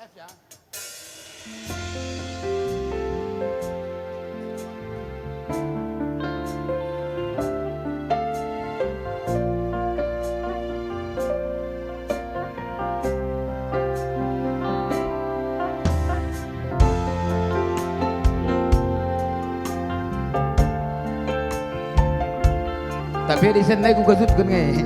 F ya. Tapi di sana aku kasut kan ngai.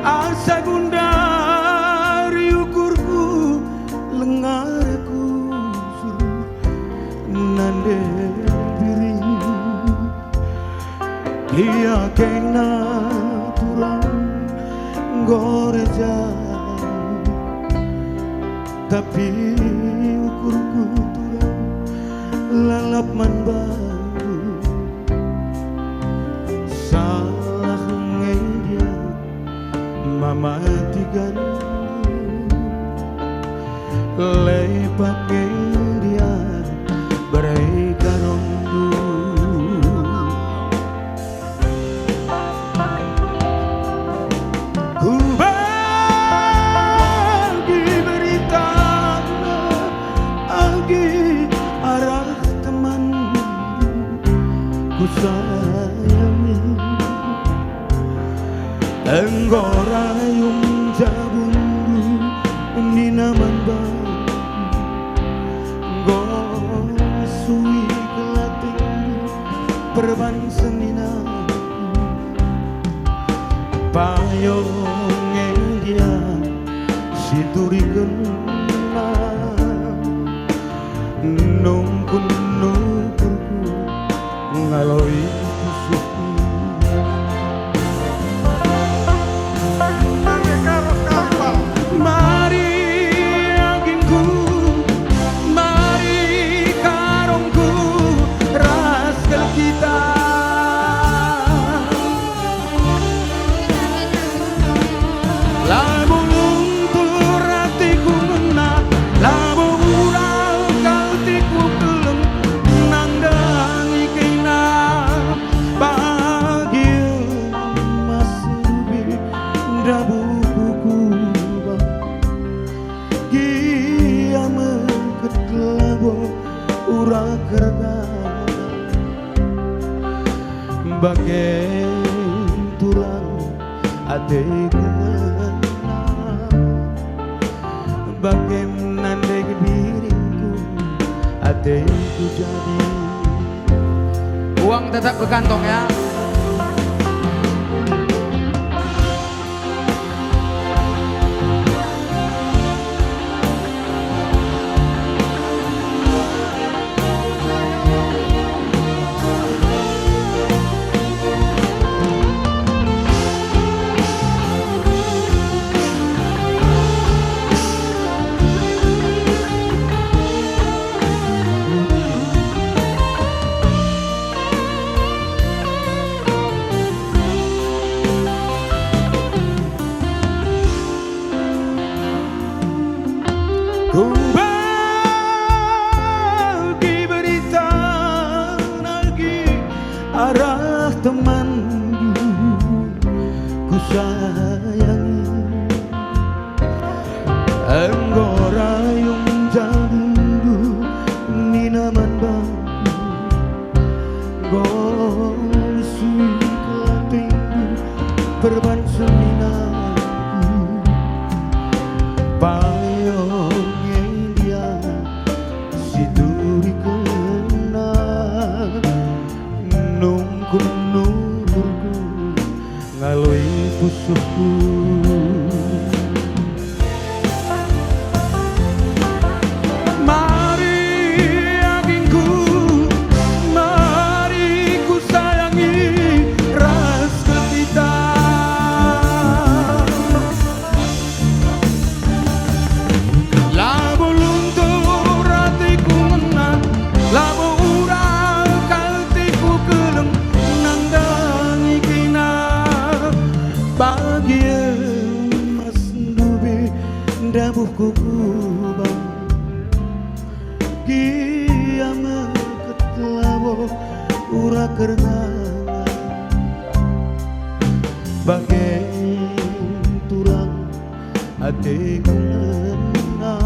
Asa gundari ukurku lengarku suruh nande biring dia kena turang goreja tapi ukurku turang lalap man baru salah ngedia mama tigan lepak dia berikan omdu ku bagi berita lagi arah teman ku sayangi enggorayung jabundu di naman ba gosui kelating perban semina payong dia siturikan nungkun nungkurku ngaloi kusukku bagai tulang adekku bagai menandai diriku adekku jadi Uang tetap ke kantong ya. ku bagi berita lagi arah temanku ku sayangi enggorayung jadundu minaman bangku gosui kelatingku perban seminaku payong nungkurku ngalui pusuhku tubuh kubang kiamat ketlawo ura kernana bagai turang ate kena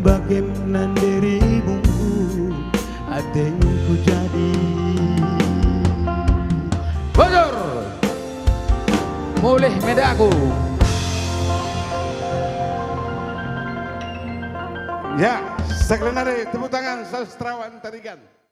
bagai menandiri bumbu ate ku jadi Bojor mulih medaku. Ya, sekalian tepuk tangan sastrawan Tarigan.